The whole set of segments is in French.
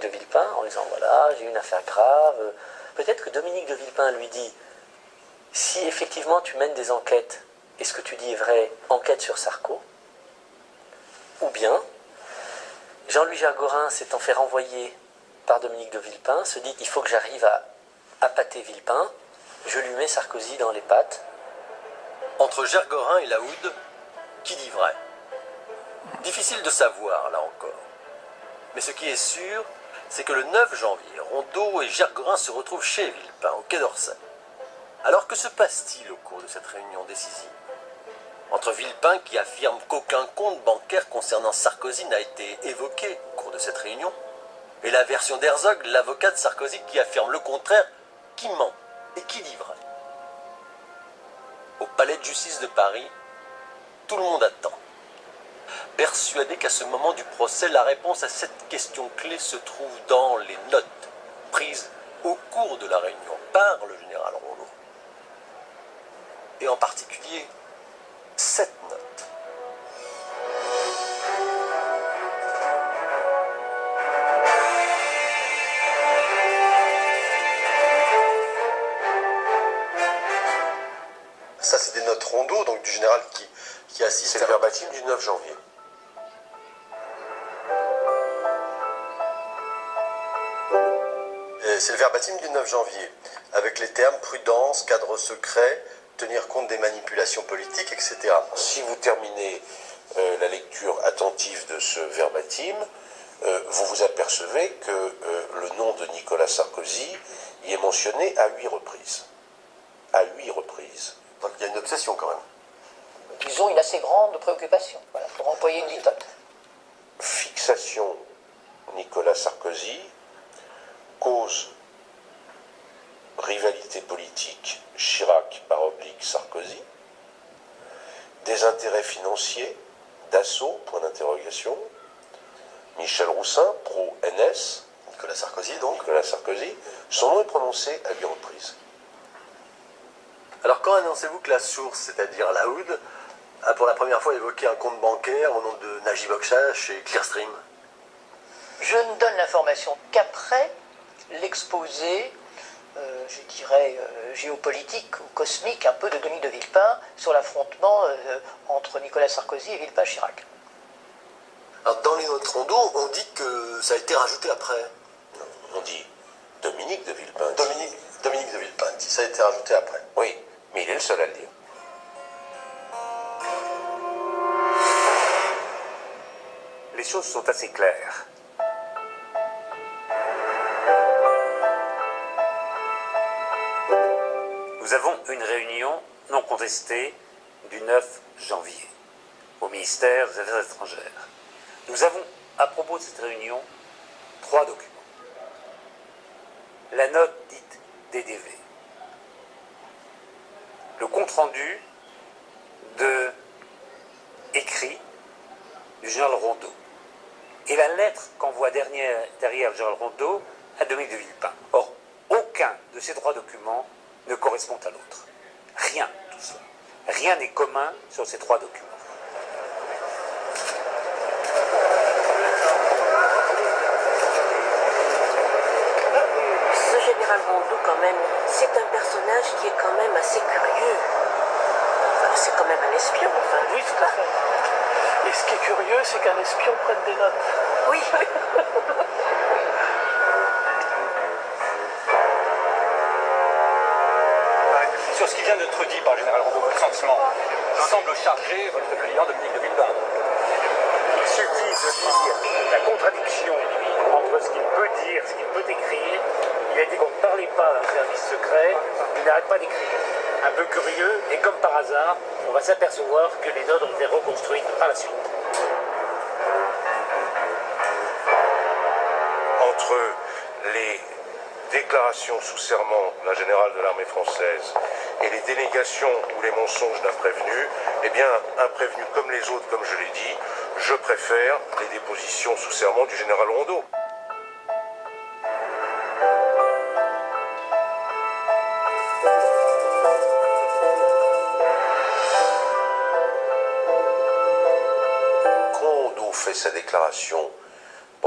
de Villepin en lui disant voilà, j'ai une affaire grave. Peut-être que Dominique de Villepin lui dit si effectivement tu mènes des enquêtes, et ce que tu dis est vrai, enquête sur Sarko, ou bien Jean-Louis Gergorin s'étant fait renvoyer par Dominique de Villepin se dit il faut que j'arrive à appâter Villepin, je lui mets Sarkozy dans les pattes. Entre Gergorin et Lahoud, qui dit vrai? Difficile de savoir, là encore. Mais ce qui est sûr, c'est que le 9 janvier, Rondeau et Gergorin se retrouvent chez Villepin, au Quai d'Orsay. Alors que se passe-t-il au cours de cette réunion décisive? Entre Villepin, qui affirme qu'aucun compte bancaire concernant Sarkozy n'a été évoqué au cours de cette réunion, et la version d'Herzog, l'avocat de Sarkozy, qui affirme le contraire, qui ment et qui dit vrai? Au palais de justice de Paris, tout le monde attend, persuadé qu'à ce moment du procès, la réponse à cette question clé se trouve dans les notes prises au cours de la réunion par le général Rondeau. Et en particulier, cette note. Ça, c'est des notes Rondeau, donc du général qui assiste. C'est le verbatim du 9 janvier. C'est le verbatim du 9 janvier, avec les termes prudence, cadre secret, tenir compte des manipulations politiques, etc. Si vous terminez la lecture attentive de ce verbatim, vous vous apercevez que le nom de Nicolas Sarkozy y est mentionné à 8 reprises. À 8 reprises. Donc il y a une obsession quand même. Disons une assez grande préoccupation, voilà, pour employer une litote. Fixation Nicolas Sarkozy, cause rivalité politique Chirac par oblique Sarkozy, des intérêts financiers, Dassault, point d'interrogation, Michel Roussin, pro-NS, Nicolas Sarkozy donc. Nicolas Sarkozy, son nom est prononcé à 8 reprises. Alors quand annoncez-vous que la source, c'est-à-dire Lahoud, a pour la première fois évoqué un compte bancaire au nom de Najib Okshah chez Clearstream? Je ne donne l'information qu'après l'exposé, je dirais, géopolitique ou cosmique un peu de Dominique de Villepin sur l'affrontement entre Nicolas Sarkozy et Villepin Chirac. Alors dans les notes Rondeau, on dit que ça a été rajouté après. On dit Dominique de Villepin. Dominique de Villepin dit ça a été rajouté après. Oui, mais il est le seul à le dire. Les choses sont assez claires. Nous avons une réunion non contestée du 9 janvier au ministère des Affaires étrangères. Nous avons, à propos de cette réunion, 3 documents. La note dite DDV, le compte-rendu écrit du général Rondeau et la lettre qu'envoie derrière le général Rondeau à Dominique de Villepin. Or, aucun de ces 3 documents ne correspond à l'autre. Rien, tout ça. Rien n'est commun sur ces 3 documents. Ce général Rondeau, quand même, c'est un personnage qui est quand même assez curieux. Enfin, c'est quand même un espion, enfin. Oui, tout à fait. Et ce qui est curieux, c'est qu'un espion prenne des notes. Oui. Sur ce qui vient d'être dit par le général Rondeau, votre sentiment semble charger votre client Dominique de Villepin. Il suffit de dire la contradiction entre ce qu'il peut dire, ce qu'il peut écrire. Il a dit qu'on ne parlait pas d'un service secret, il n'arrête pas d'écrire. Un peu curieux, et comme par hasard, on va s'apercevoir que les notes ont été reconstruites par la suite. Entre les déclarations sous serment d'un général de l'armée française et les dénégations ou les mensonges d'un prévenu, eh bien, un prévenu comme les autres, comme je l'ai dit, je préfère les dépositions sous serment du général Rondeau. Rondeau fait sa déclaration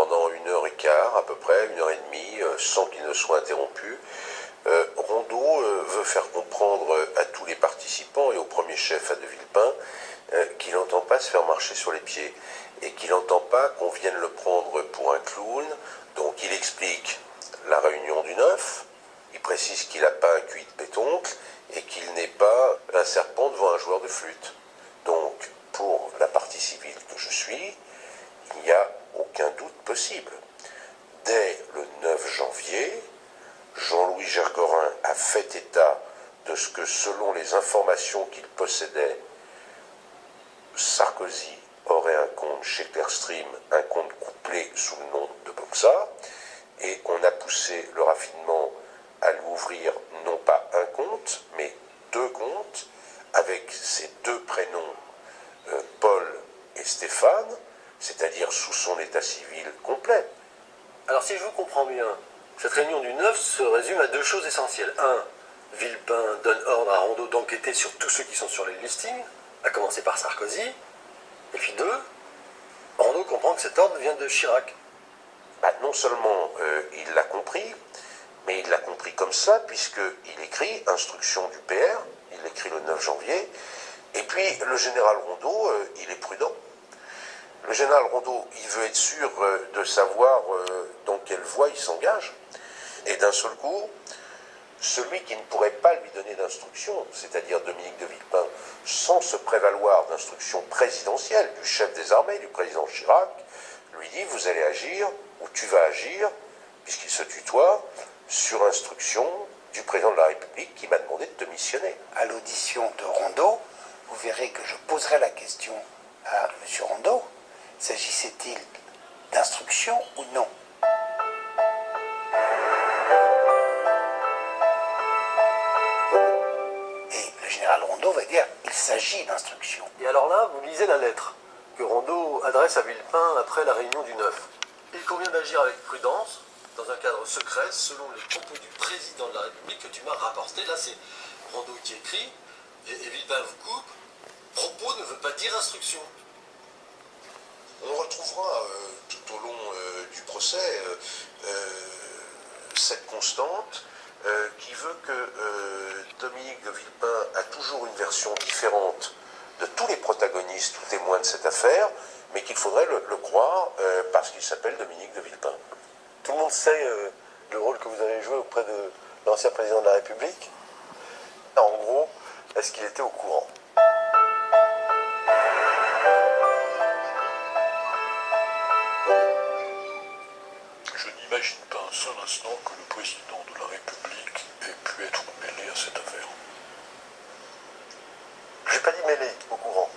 pendant 1 heure et quart, à peu près, 1 heure et demie, sans qu'il ne soit interrompu, Rondeau veut faire comprendre à tous les participants, et au premier chef à De Villepin, qu'il n'entend pas se faire marcher sur les pieds, et qu'il n'entend pas qu'on vienne le prendre pour un clown. Donc il explique la réunion du 9, il précise qu'il n'a pas un QI de pétoncle, et qu'il n'est pas un serpent devant un joueur de flûte. Donc, pour la partie civile que je suis, il n'y a aucun doute possible. Dès le 9 janvier, Jean-Louis Gergorin a fait état de ce que, selon les informations qu'il possédait, Sarkozy aurait un compte chez Clearstream, un compte couplé sous le nom de Boxa, et on a poussé le raffinement à lui ouvrir non pas un compte, mais 2 comptes, avec ces 2 prénoms, Paul et Stéphane, c'est-à-dire sous son état civil complet. Alors si je vous comprends bien, cette réunion du 9 se résume à 2 choses essentielles. 1. Villepin donne ordre à Rondeau d'enquêter sur tous ceux qui sont sur les listings, à commencer par Sarkozy. Et puis 2, Rondeau comprend que cet ordre vient de Chirac. Non seulement il l'a compris, mais il l'a compris comme ça, puisqu'il écrit instruction du PR, il l'écrit le 9 janvier, et puis le général Rondeau, il est prudent. Le général Rondeau, il veut être sûr de savoir dans quelle voie il s'engage, et d'un seul coup, celui qui ne pourrait pas lui donner d'instructions, c'est-à-dire Dominique de Villepin, sans se prévaloir d'instructions présidentielles du chef des armées, du président Chirac, lui dit « vous allez agir, ou tu vas agir », puisqu'il se tutoie, sur instruction du président de la République qui m'a demandé de te missionner. À l'audition de Rondeau, vous verrez que je poserai la question à M. Rondeau. S'agissait-il d'instruction ou non? Et le général Rondeau va dire il s'agit d'instruction. Et alors là, vous lisez la lettre que Rondeau adresse à Villepin après la réunion du 9. Il convient d'agir avec prudence, dans un cadre secret, selon les propos du président de la République que tu m'as rapporté. Là, c'est Rondeau qui écrit, et Villepin vous coupe. Propos ne veut pas dire instruction. On retrouvera tout au long du procès cette constante qui veut que Dominique de Villepin a toujours une version différente de tous les protagonistes ou témoins de cette affaire, mais qu'il faudrait le croire parce qu'il s'appelle Dominique de Villepin. Tout le monde sait le rôle que vous avez joué auprès de l'ancien président de la République. En gros, est-ce qu'il était au courant? Je n'imagine pas un seul instant que le président de la République ait pu être mêlé à cette affaire. J'ai pas dit mêlé, au courant.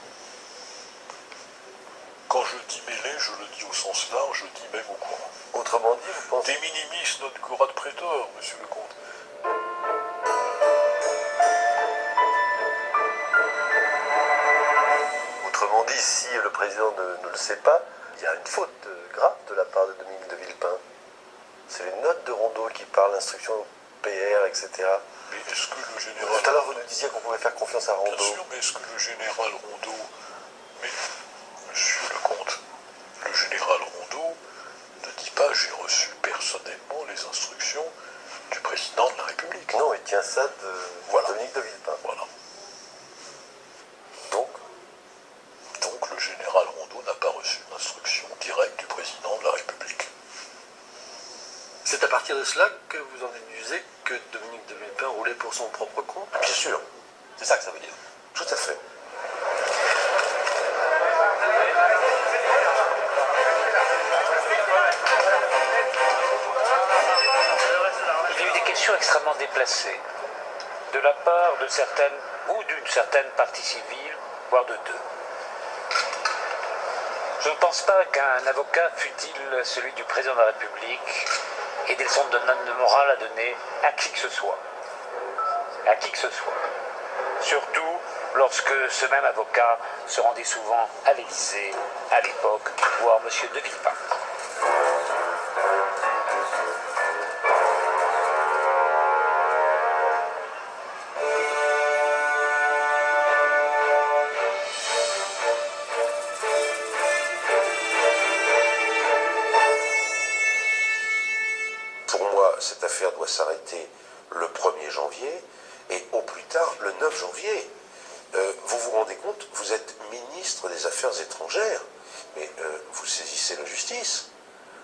Quand je dis mêlé, je le dis au sens large, je dis même au courant. Autrement dit, vous pensez... De minimis non curat praetor, monsieur le comte. Autrement dit, si le président ne le sait pas, il y a une faute grave de la part de Dominique de Villepin. C'est les notes de Rondeau qui parlent d'instruction PR, etc. Mais est-ce que le général... Tout à l'heure, vous nous disiez qu'on pouvait faire confiance à Rondeau. Bien sûr, mais est-ce que le général Rondeau... Mais, monsieur le comte, le général Rondeau ne dit pas « j'ai reçu personnellement les instructions du président de la République ». Non, il tient ça de Dominique de Villepin. Voilà. Donc le général Rondeau n'a pas reçu l'instruction directe du président de la République. C'est à partir de cela que vous en déduisez que Dominique de Villepin roulait pour son propre compte? Bien sûr, C'est ça que ça veut dire. tout à fait. Il y a eu des questions extrêmement déplacées de la part de certaines ou d'une certaine partie civile, voire de deux. Je ne pense pas qu'un avocat, fût-il celui du président de la République, ait des leçons de morale à donner à qui que ce soit. À qui que ce soit. Surtout lorsque ce même avocat se rendait souvent à l'Élysée, à l'époque, voir M. de Villepin. pour moi, cette affaire doit s'arrêter le 1er janvier et au plus tard le 9 janvier. Vous vous rendez compte, vous êtes ministre des Affaires étrangères, mais vous saisissez la justice.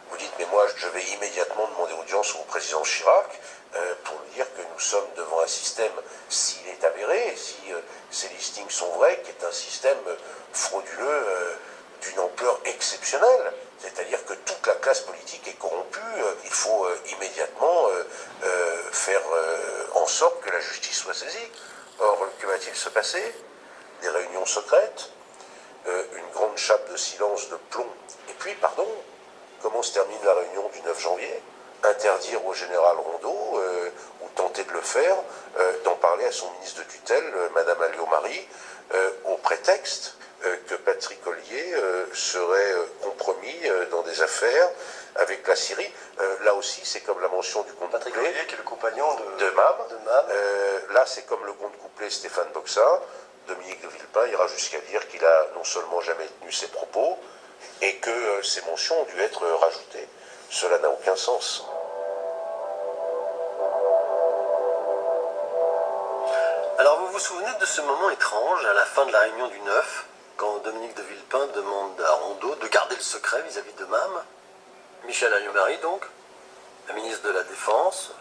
Vous dites, mais moi, je vais immédiatement demander audience au président Chirac pour lui dire que nous sommes devant un système, s'il est avéré, si ces listings sont vrais, qui est un système frauduleux d'une ampleur exceptionnelle. C'est-à-dire que toute la classe politique est corrompue. Il faut immédiatement faire en sorte que la justice soit saisie. Or, que va-t-il se passer? Des réunions secrètes, une grande chape de silence de plomb. Et puis, pardon, comment se termine la réunion du 9 janvier? Interdire au général Rondeau, ou tenter de le faire, d'en parler à son ministre de tutelle, Madame Alliot-Marie, au prétexte que Patrick Ollier serait compromis dans des affaires avec la Syrie. Là aussi, c'est comme la mention du compte Patrick couplé Ollier, qui est le compagnon de MAM. MAM. Là, c'est comme le compte couplé Stéphane Boxa. Dominique de Villepin ira jusqu'à dire qu'il a non seulement jamais tenu ses propos, et que ces mentions ont dû être rajoutées. Cela n'a aucun sens. Alors vous vous souvenez de ce moment étrange à la fin de la réunion du 9, quand Dominique de Villepin demande à Rondeau de garder le secret vis-à-vis de MAM, Michel Alliot-Marie donc, la ministre de la Défense,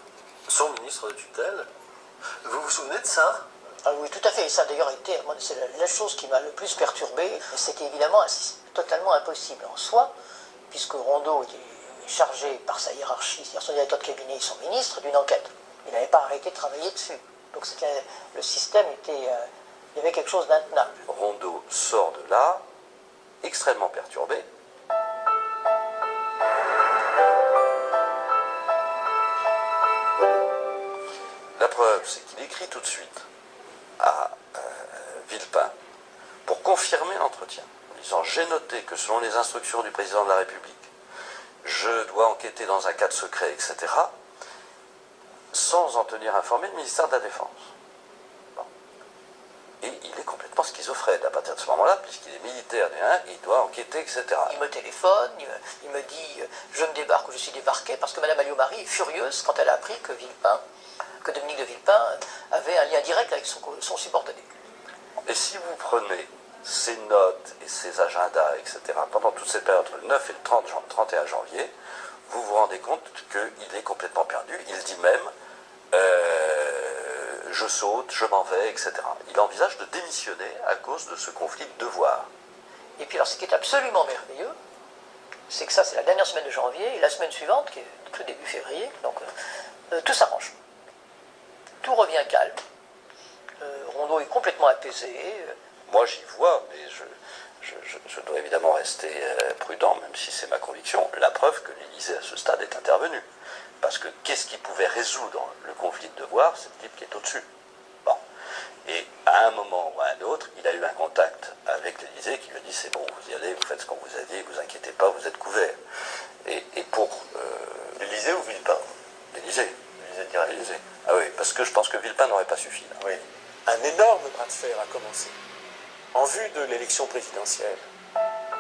son ministre de tutelle. Vous vous souvenez de ça? Ah oui, tout à fait. Et ça, d'ailleurs, c'est la chose qui m'a le plus perturbé. C'était évidemment totalement impossible en soi, puisque Rondeau était chargé par sa hiérarchie, c'est-à-dire son directeur de cabinet et son ministre, d'une enquête. Il n'avait pas arrêté de travailler dessus. Donc le système était... il y avait quelque chose d'intenable. Rondeau sort de là, extrêmement perturbé. La preuve, c'est qu'il écrit tout de suite à Villepin pour confirmer l'entretien, en disant « J'ai noté que selon les instructions du président de la République, je dois enquêter dans un cadre secret, etc., sans en tenir informé le ministère de la Défense. » Bon. Et il est complètement schizophrène à partir de ce moment-là, puisqu'il est militaire, il doit enquêter, etc. Il me téléphone, il me dit « Je me débarque ou je suis débarqué », parce que Mme Alliot-Marie est furieuse quand elle a appris que Dominique de Villepin avait un lien direct avec son subordonné. Et si vous prenez ces notes et ces agendas, etc., pendant toute cette période, entre le 9 et le 31 janvier, vous vous rendez compte qu'il est complètement perdu. Il dit même je saute, je m'en vais, etc. Il envisage de démissionner à cause de ce conflit de devoirs. Et puis alors ce qui est absolument merveilleux, c'est que ça c'est la dernière semaine de janvier, et la semaine suivante, qui est tout début février, donc tout s'arrange. Tout revient calme. Rondeau est complètement apaisé. Moi j'y vois, mais je dois évidemment rester prudent, même si c'est ma conviction, la preuve que l'Élysée à ce stade est intervenu. Parce que qu'est-ce qui pouvait résoudre le conflit de devoirs? C'est le type qui est au-dessus. Bon. Et à un moment ou à un autre, il a eu un contact avec l'Élysée qui lui a dit c'est bon, vous y allez, vous faites ce qu'on vous a dit, vous inquiétez pas, vous êtes couverts. Et pour... L'Élysée ou Villepin? L'Élysée. L'Élysée. Ah oui, parce que je pense que Villepin n'aurait pas suffi. Là. Oui. Un énorme bras de fer a commencé en vue de l'élection présidentielle.